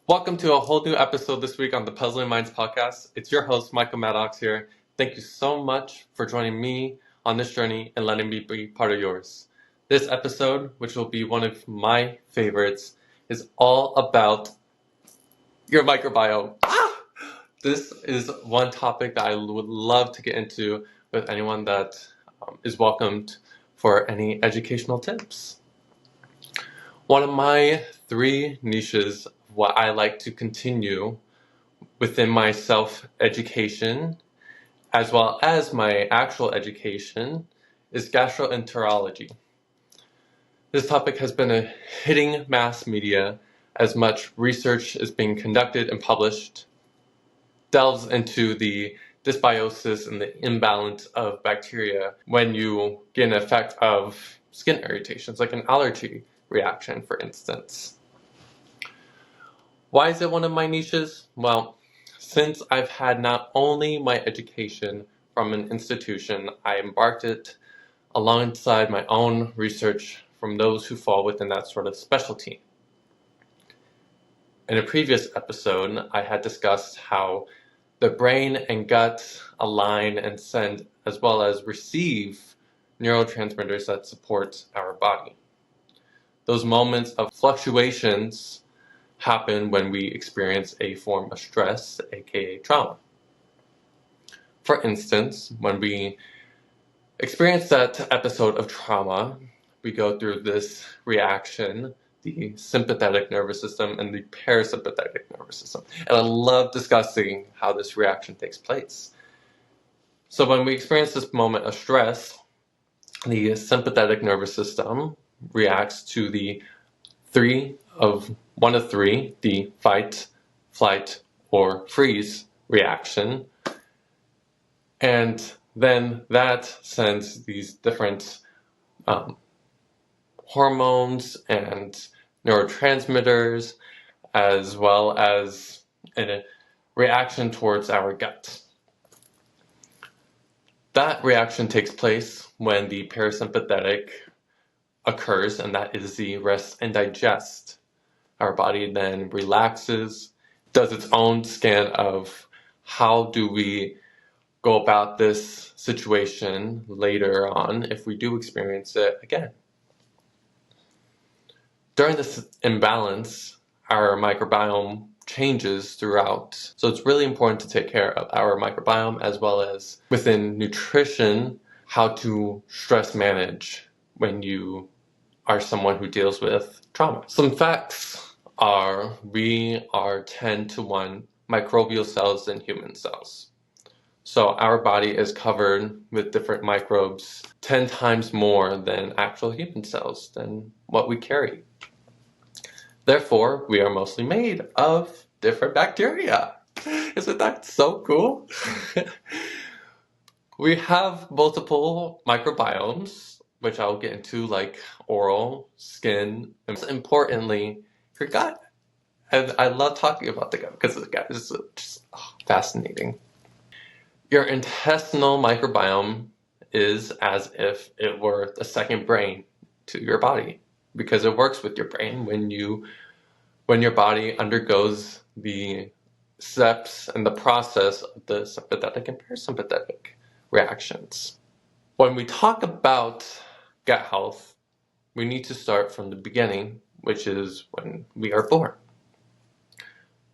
Welcome to a whole new episode this week on the Puzzling Minds podcast. It's your host, Michael Maddox here. Thank you so much for joining me on this journey and letting me be part of yours. This episode, which will be one of my favorites, is all about your microbiome. This is one topic that I would love to get into with anyone that is welcomed for any educational tips. One of my three niches, what I like to continue within my self-education, as well as my actual education, is gastroenterology. This topic has been hitting mass media as much research is being conducted and published, delves into the dysbiosis and the imbalance of bacteria when you get an effect of skin irritations, like an allergy reaction, for instance. Why is it one of my niches? Well, since I've had not only my education from an institution, I embarked it alongside my own research from those who fall within that sort of specialty. In a previous episode, I had discussed how the brain and gut align and send, as well as receive, neurotransmitters that support our body. Those moments of fluctuations happen when we experience a form of stress, aka trauma. For instance, when we experience that episode of trauma, we go through this reaction, the sympathetic nervous system and the parasympathetic nervous system. And I love discussing how this reaction takes place. So when we experience this moment of stress, the sympathetic nervous system reacts to the one of three, the fight, flight, or freeze reaction. And then that sends these different hormones and neurotransmitters, as well as a reaction towards our gut. That reaction takes place when the parasympathetic occurs, and that is the rest and digest. Our body then relaxes, does its own scan of how do we go about this situation later on if we do experience it again. During this imbalance, our microbiome changes throughout. So it's really important to take care of our microbiome, as well as within nutrition, how to stress manage when you are someone who deals with trauma. Some facts are we are 10 to 1 microbial cells than human cells. So our body is covered with different microbes 10 times more than actual human cells, than what we carry. Therefore, we are mostly made of different bacteria. Isn't that so cool? We have multiple microbiomes, which I'll get into, like oral, skin, and most importantly, your gut. And I love talking about the gut because the gut is just fascinating. Your intestinal microbiome is as if it were the second brain to your body, because it works with your brain when your body undergoes the steps and the process of the sympathetic and parasympathetic reactions. When we talk about gut health, we need to start from the beginning, which is when we are born.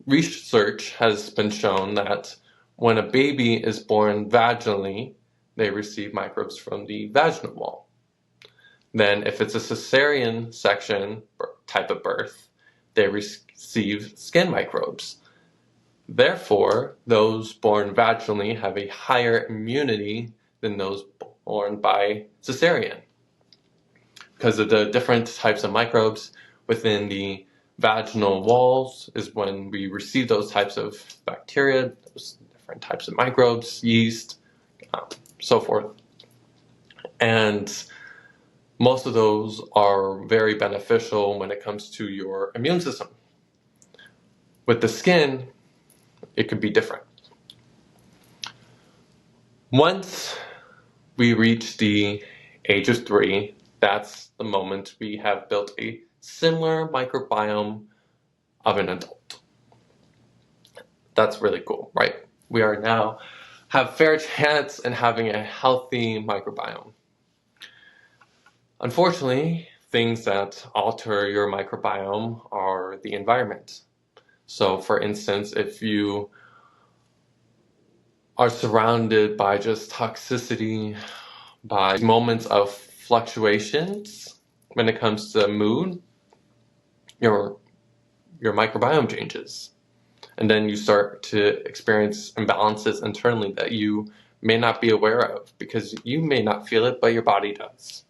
Research has been shown that when a baby is born vaginally, they receive microbes from the vaginal wall. Then if it's a cesarean section type of birth, they receive skin microbes. Therefore, those born vaginally have a higher immunity than those born by cesarean, because of the different types of microbes within the vaginal walls is when we receive those types of bacteria, those different types of microbes, yeast, so forth. And most of those are very beneficial when it comes to your immune system. With the skin, it could be different. Once we reach the age of 3, that's the moment we have built a similar microbiome of an adult. That's really cool, right? We are now have fair chance in having a healthy microbiome. Unfortunately, things that alter your microbiome are the environment. So, for instance, if you are surrounded by just toxicity, by moments of fluctuations when it comes to mood, your microbiome changes. And then you start to experience imbalances internally that you may not be aware of because you may not feel it, but your body does.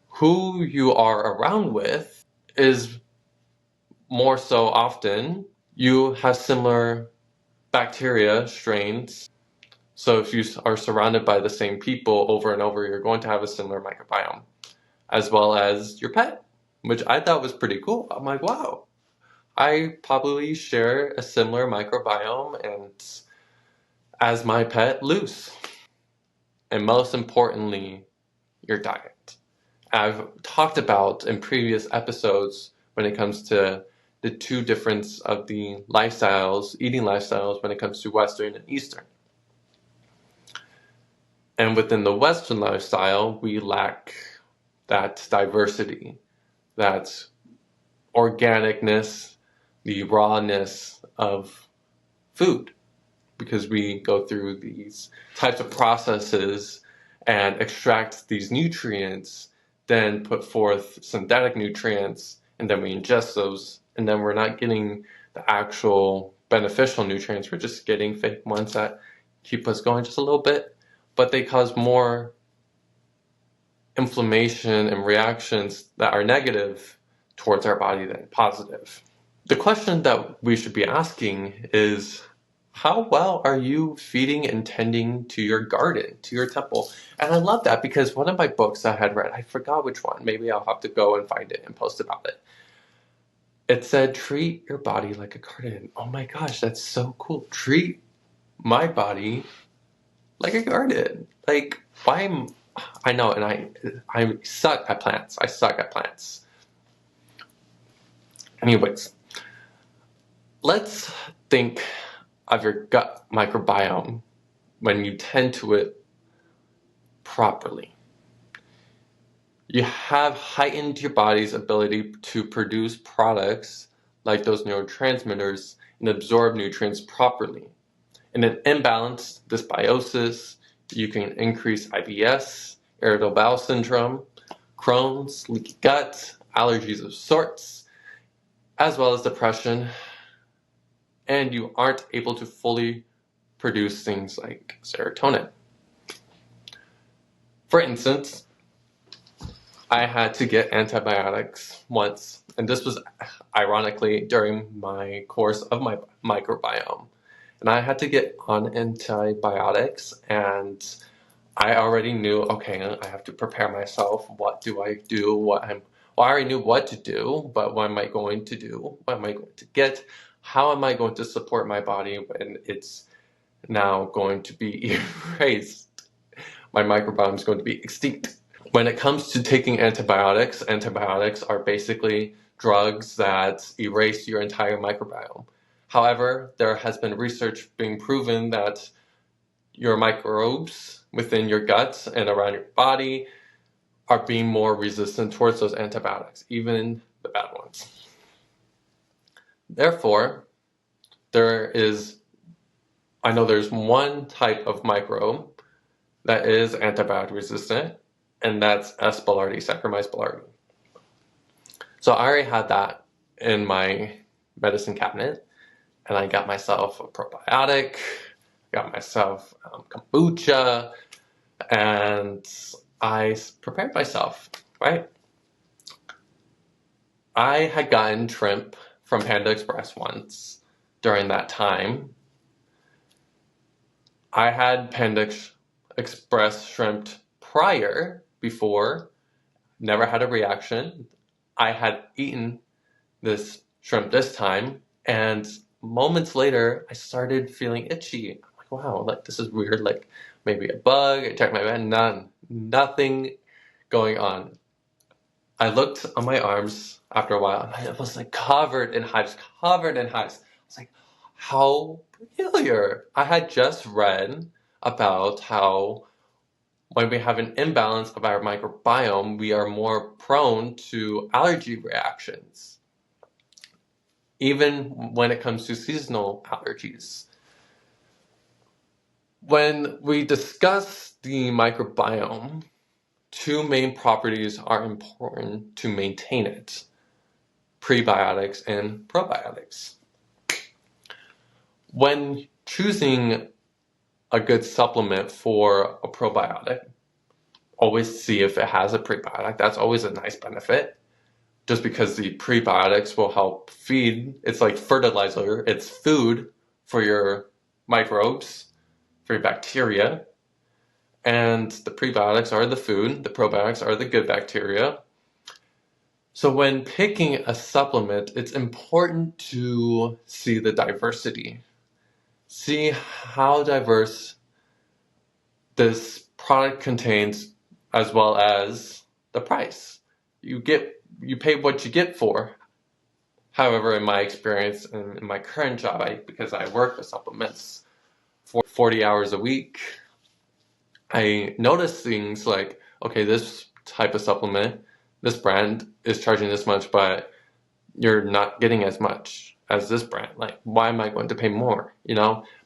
Who you are around with is more so often you have similar bacteria strains. So if you are surrounded by the same people over and over, you're going to have a similar microbiome, as well as your pet, which I thought was pretty cool. I'm like, wow, I probably share a similar microbiome and as my pet, Luce. And most importantly, your diet. I've talked about in previous episodes when it comes to the two difference of the lifestyles, eating lifestyles when it comes to Western and Eastern. And within the Western lifestyle, we lack that diversity, that organicness, the rawness of food, because we go through these types of processes and extract these nutrients, then put forth synthetic nutrients, and then we ingest those, and then we're not getting the actual beneficial nutrients. We're just getting fake ones that keep us going just a little bit, but they cause more inflammation and reactions that are negative towards our body than positive. The question that we should be asking is, how well are you feeding and tending to your garden, to your temple? And I love that because one of my books I had read, I forgot which one, maybe I'll have to go and find it and post about it. It said, treat your body like a garden. Oh my gosh, that's so cool. Treat my body like a garden. Like, I know, and I suck at plants. I suck at plants. Anyways, let's think of your gut microbiome when you tend to it properly. You have heightened your body's ability to produce products like those neurotransmitters and absorb nutrients properly. In an imbalanced dysbiosis, you can increase IBS, irritable bowel syndrome, Crohn's, leaky gut, allergies of sorts, as well as depression, and you aren't able to fully produce things like serotonin. For instance, I had to get antibiotics once, and this was ironically during my course of my microbiome. And I had to get on antibiotics, and I already knew, okay, I have to prepare myself. What do I do? Well, I already knew what to do, but what am I going to do? What am I going to get? How am I going to support my body when it's now going to be erased? My microbiome is going to be extinct. When it comes to taking antibiotics are basically drugs that erase your entire microbiome. However, there has been research being proven that your microbes within your guts and around your body are being more resistant towards those antibiotics, even the bad ones. Therefore, I know there's one type of microbe that is antibiotic resistant, and that's S. boulardii, Saccharomyces boulardii. So I already had that in my medicine cabinet, and I got myself a probiotic, got myself kombucha, and I prepared myself, right? I had gotten shrimp from Panda Express once during that time. I had Panda Express shrimp before, never had a reaction. I had eaten this shrimp this time, and moments later, I started feeling itchy. I'm like, wow, like this is weird, like maybe a bug. I checked my bed, nothing going on. I looked on my arms after a while, and I was like covered in hives. I was It's like, how peculiar. I had just read about how when we have an imbalance of our microbiome, we are more prone to allergy reactions, even when it comes to seasonal allergies. When we discuss the microbiome, two main properties are important to maintain it: prebiotics and probiotics. When choosing a good supplement for a probiotic, always see if it has a prebiotic. That's always a nice benefit, just because the prebiotics will help feed. It's like fertilizer, it's food for your microbes, for your bacteria. And the prebiotics are the food, the probiotics are the good bacteria. So when picking a supplement, it's important to see the diversity. See how diverse this product contains, as well as the price. You pay what you get for. However, in my experience and in my current job, because I work with supplements for 40 hours a week, I notice things like, okay, this type of supplement, this brand is charging this much, but you're not getting as much as this brand. Like, why am I going to pay more?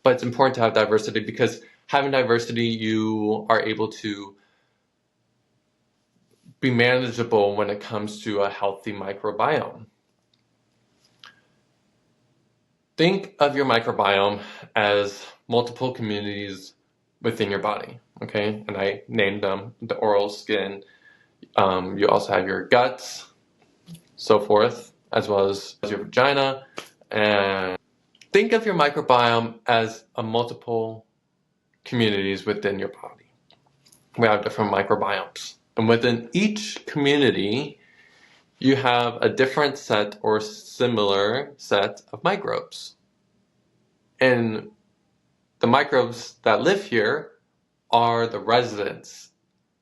But it's important to have diversity, because having diversity, you are able to be manageable when it comes to a healthy microbiome. Think of your microbiome as multiple communities within your body, okay? And I named them the oral skin. You also have your guts, so forth, as well as your vagina. And think of your microbiome as a multiple communities within your body. We have different microbiomes. And within each community, you have a different set or similar set of microbes. And the microbes that live here are the residents.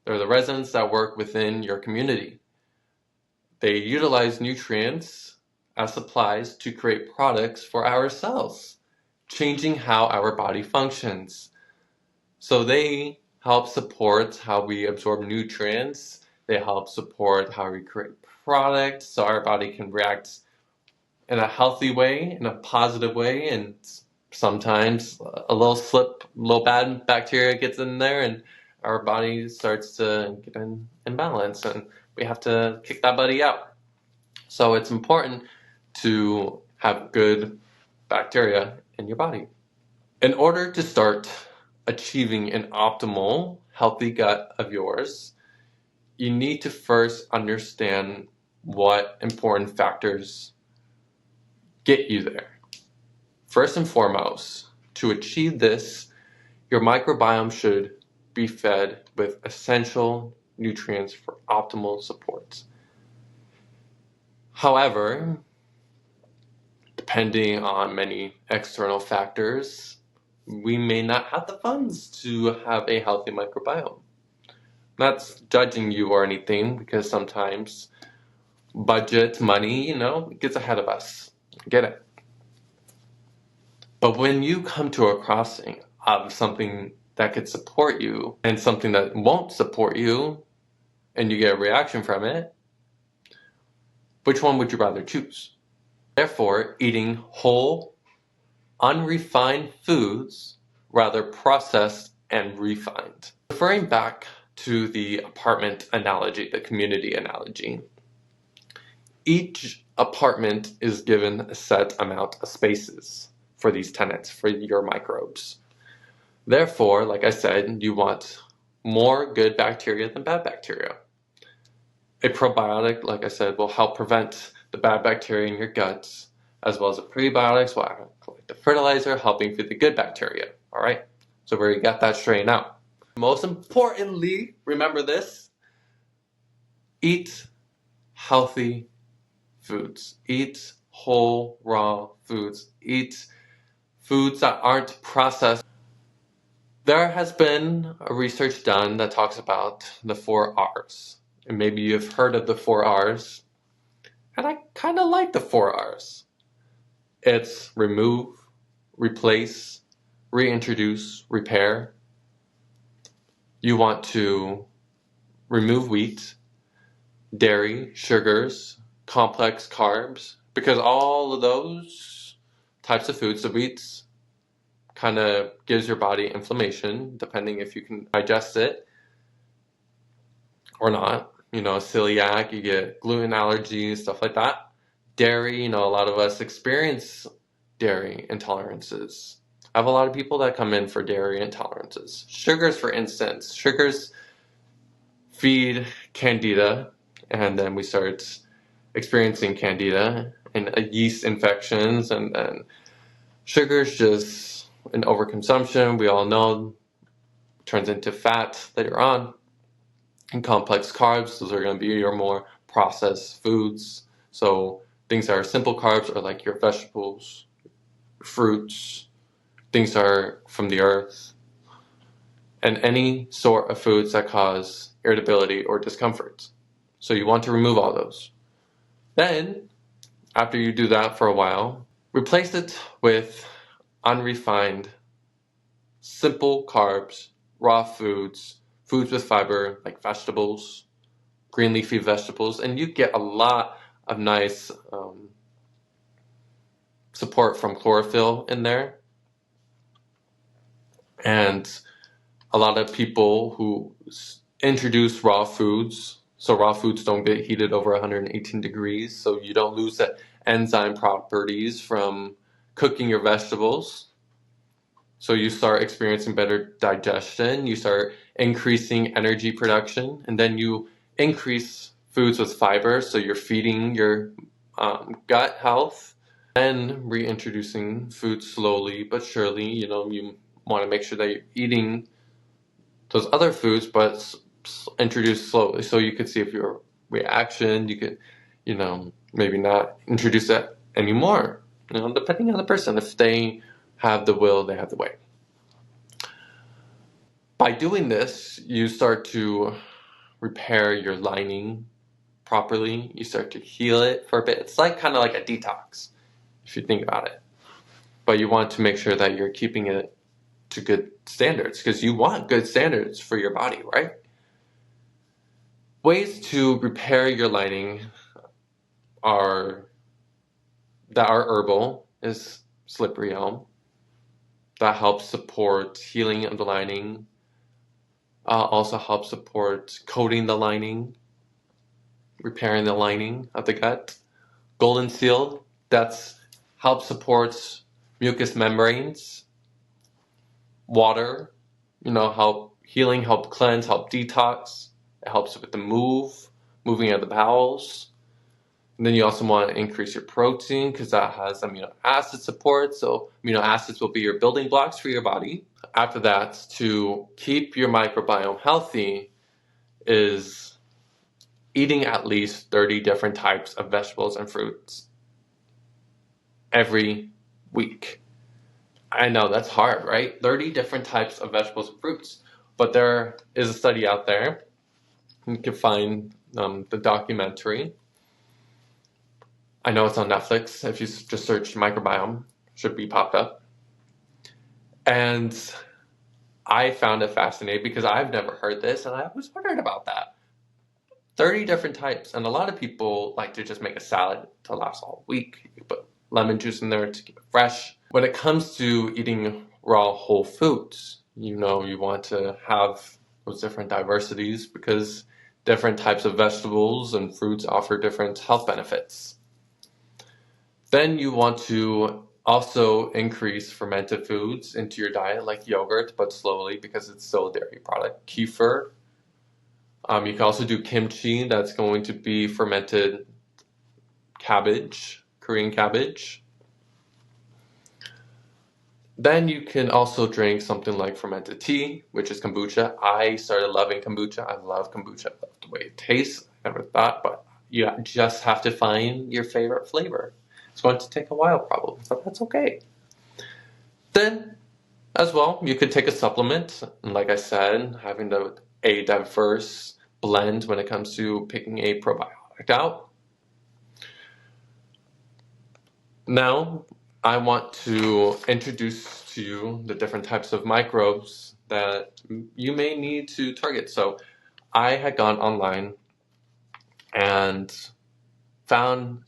They're the residents that work within your community. They utilize nutrients as supplies to create products for our cells, changing how our body functions. So they help support how we absorb nutrients. They help support how we create products, so our body can react in a healthy way, in a positive way, and sometimes a little bad bacteria gets in there, and our body starts to get in imbalance, and we have to kick that buddy out. So it's important to have good bacteria in your body. In order to start achieving an optimal, healthy gut of yours, you need to first understand what important factors get you there. First and foremost, to achieve this, your microbiome should be fed with essential nutrients for optimal support. However, depending on many external factors, we may not have the funds to have a healthy microbiome. Not judging you or anything, because sometimes budget, money, gets ahead of us. Get it. But when you come to a crossing of something that could support you and something that won't support you, and you get a reaction from it, which one would you rather choose? Therefore, eating whole, unrefined foods, rather processed and refined. Referring back to the apartment analogy, the community analogy, each apartment is given a set amount of spaces for these tenants, for your microbes. Therefore, like I said, you want more good bacteria than bad bacteria. A probiotic, like I said, will help prevent the bad bacteria in your guts, as well as the prebiotics will act like the fertilizer, helping feed the good bacteria. All right, so we got that straightened out. Most importantly, remember this: eat healthy foods. Eat whole, raw foods. Eat foods that aren't processed. There has been a research done that talks about the 4 R's. And maybe you've heard of the 4 R's. And I kind of like the 4 R's. It's remove, replace, reintroduce, repair. You want to remove wheat, dairy, sugars, complex carbs, because all of those types of foods, the wheats, kind of gives your body inflammation, depending if you can digest it or not. Celiac, you get gluten allergies, stuff like that. Dairy, a lot of us experience dairy intolerances. I have a lot of people that come in for dairy intolerances. Sugars, for instance, sugars feed candida, and then we start experiencing candida and yeast infections, and then sugars just an overconsumption, we all know, turns into fat later on. And complex carbs, those are going to be your more processed foods. So things that are simple carbs are like your vegetables, fruits, things that are from the earth, and any sort of foods that cause irritability or discomfort. So you want to remove all those. Then, after you do that for a while, replace it with unrefined, simple carbs, raw foods, foods with fiber like vegetables, green leafy vegetables, and you get a lot of nice support from chlorophyll in there. And a lot of people who introduce raw foods, so raw foods don't get heated over 118 degrees, so you don't lose the enzyme properties from cooking your vegetables. So you start experiencing better digestion, you start increasing energy production, and then you increase foods with fiber, so you're feeding your gut health, and reintroducing food slowly but surely. You want to make sure that you're eating those other foods, but introduce slowly, so you could see if your reaction, you could, maybe not introduce that anymore, depending on the person. If they have the will, they have the way. By doing this, you start to repair your lining properly. You start to heal it for a bit. It's kind of like a detox, if you think about it. But you want to make sure that you're keeping it to good standards, because you want good standards for your body, right? Ways to repair your lining that are herbal is slippery elm. That helps support healing of the lining. Also helps support coating the lining, repairing the lining of the gut. Golden seal, that's helps support mucous membranes. Water, help healing, help cleanse, help detox. It helps with the moving of the bowels. And then you also want to increase your protein, because that has amino acid support. So amino acids will be your building blocks for your body. After that, to keep your microbiome healthy is eating at least 30 different types of vegetables and fruits every week. I know that's hard, right? 30 different types of vegetables and fruits. But there is a study out there. You can find the documentary. I know it's on Netflix. If you just search microbiome, should be popped up. And I found it fascinating because I've never heard this, and I was wondering about that. 30 different types, and a lot of people like to just make a salad to last all week. You put lemon juice in there to keep it fresh. When it comes to eating raw whole foods, you want to have those different diversities, because different types of vegetables and fruits offer different health benefits. Then you want to also increase fermented foods into your diet, like yogurt, but slowly, because it's still a dairy product. Kefir. You can also do kimchi. That's going to be fermented cabbage, Korean cabbage. Then you can also drink something like fermented tea, which is kombucha. I started loving kombucha. I love kombucha. I love the way it tastes. I never thought, but you just have to find your favorite flavor. It's going to take a while probably, but that's okay. Then, as well, you could take a supplement. And like I said, having a diverse blend when it comes to picking a probiotic out. Now, I want to introduce to you the different types of microbes that you may need to target. So I had gone online and found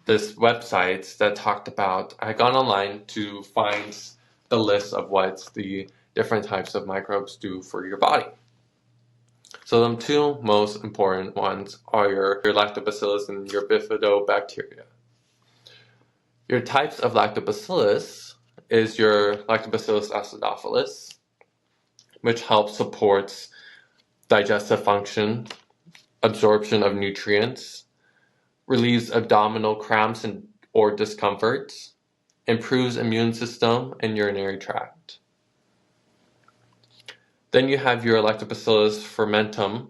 this website that talked about, I had gone online to find the list of what the different types of microbes do for your body. So the two most important ones are your lactobacillus and your bifidobacteria. Your types of lactobacillus is your Lactobacillus acidophilus, which helps supports digestive function, absorption of nutrients, relieves abdominal cramps or discomfort, improves immune system and urinary tract. Then you have your Lactobacillus fermentum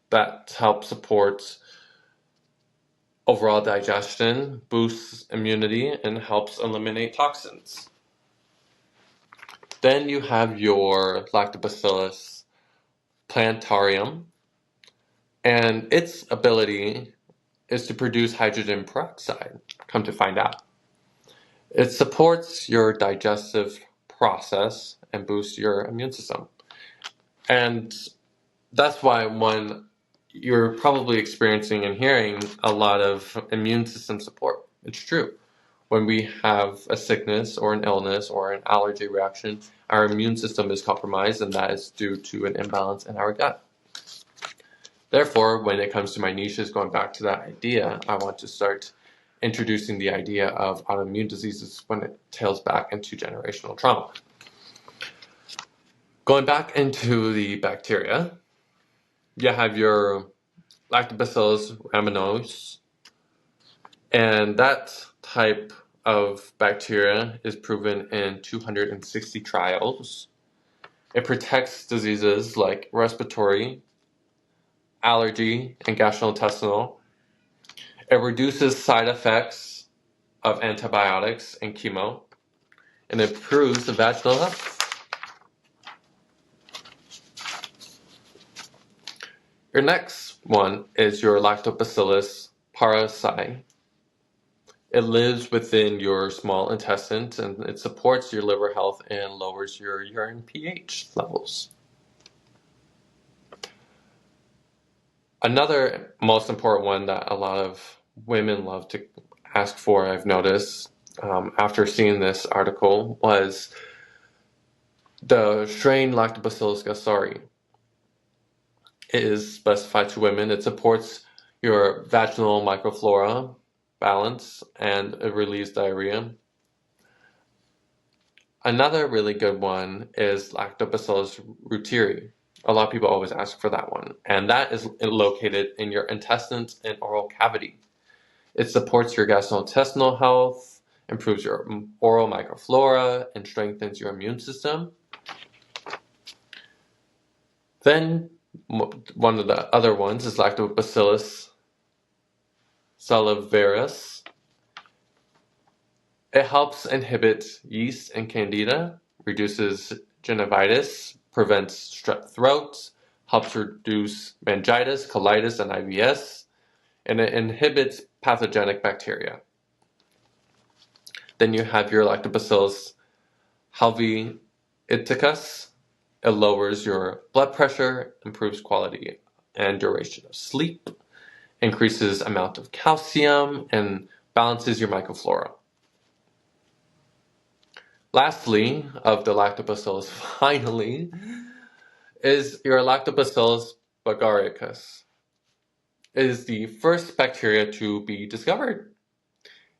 that helps support overall digestion, boosts immunity, and helps eliminate toxins. Then you have your Lactobacillus plantarum, and its ability is to produce hydrogen peroxide, come to find out. It supports your digestive process and boosts your immune system. And that's why when you're probably experiencing and hearing a lot of immune system support, it's true. When we have a sickness or an illness or an allergy reaction, our immune system is compromised, and that is due to an imbalance in our gut. Therefore, when it comes to my niches, going back to that idea, I want to start introducing the idea of autoimmune diseases when it tails back into generational trauma. Going back into the bacteria, you have your Lactobacillus rhamnosus, and that type of bacteria is proven in 260 trials. It protects diseases like respiratory, allergy, and gastrointestinal. It reduces side effects of antibiotics and chemo, and improves the vaginal health. Your next one is your Lactobacillus parasi. It lives within your small intestines, and it supports your liver health and lowers your urine pH levels. Another most important one that a lot of women love to ask for, I've noticed after seeing this article, was the strain Lactobacillus gasseri. It is specified to women. It supports your vaginal microflora balance, and it relieves diarrhea. Another really good one is Lactobacillus reuteri. A lot of people always ask for that one, and that is located in your intestines and oral cavity. It supports your gastrointestinal health, improves your oral microflora, and strengthens your immune system. Then one of the other ones is Lactobacillus salivarius. It helps inhibit yeast and candida, reduces gingivitis, prevents strep throat, helps reduce meningitis, colitis, and IBS, and it inhibits pathogenic bacteria. Then you have your Lactobacillus helveticus. It lowers your blood pressure, improves quality and duration of sleep, increases amount of calcium, and balances your microflora. Lastly, of the lactobacillus, finally, is your Lactobacillus bulgaricus. It is the first bacteria to be discovered.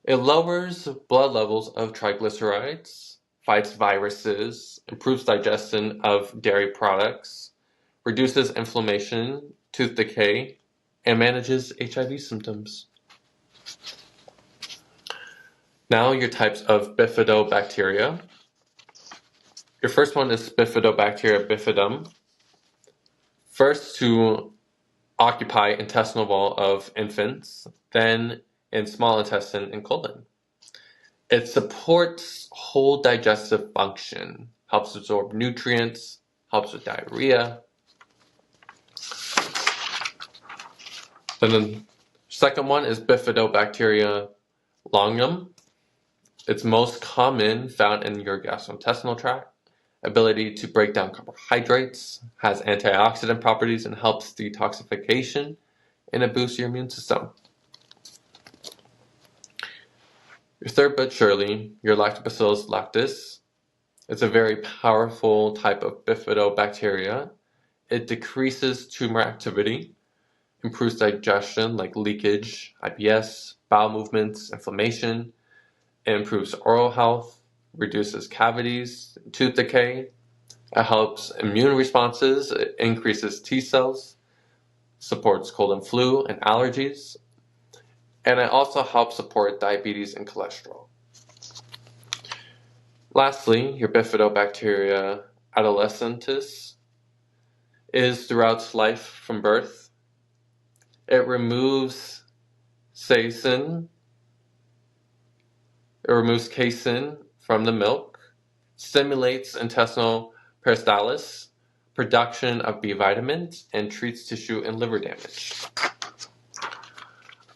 It lowers blood levels of triglycerides, fights viruses, improves digestion of dairy products, reduces inflammation, tooth decay, and manages HIV symptoms. Now your types of bifidobacteria. Your first one is Bifidobacteria bifidum. First to occupy intestinal wall of infants, then in small intestine and colon. It supports whole digestive function, helps absorb nutrients, helps with diarrhea. Then the second one is Bifidobacteria Longum. It's most common found in your gastrointestinal tract. Ability to break down carbohydrates, has antioxidant properties, and helps detoxification, and it boosts your immune system. Your third but surely, your Lactobacillus lactis. It's a very powerful type of bifidobacteria. It decreases tumor activity, improves digestion like leakage, IBS, bowel movements, inflammation. It improves oral health, reduces cavities, tooth decay. It helps immune responses, it increases T cells, supports cold and flu and allergies, and it also helps support diabetes and cholesterol. Lastly, your bifidobacteria adolescentis is throughout its life from birth. It removes casein. It removes casein from the milk, stimulates intestinal peristalsis, production of B vitamins, and treats tissue and liver damage.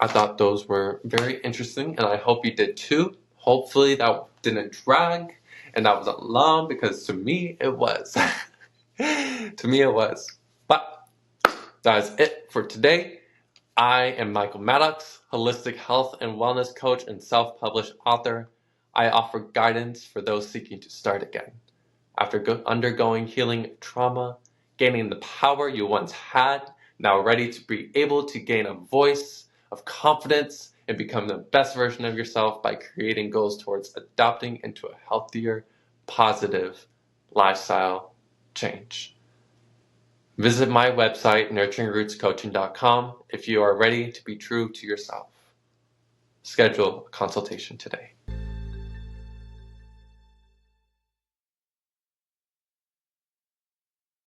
I thought those were very interesting, and I hope you did too. Hopefully that didn't drag and that wasn't long, because to me it was. To me it was. But that is it for today. I am Michael Maddox, holistic health and wellness coach and self-published author. I offer guidance for those seeking to start again. After undergoing healing trauma, gaining the power you once had, now ready to be able to gain a voice of confidence and become the best version of yourself by creating goals towards adopting into a healthier, positive lifestyle change. Visit my website, nurturingrootscoaching.com, if you are ready to be true to yourself. Schedule a consultation today.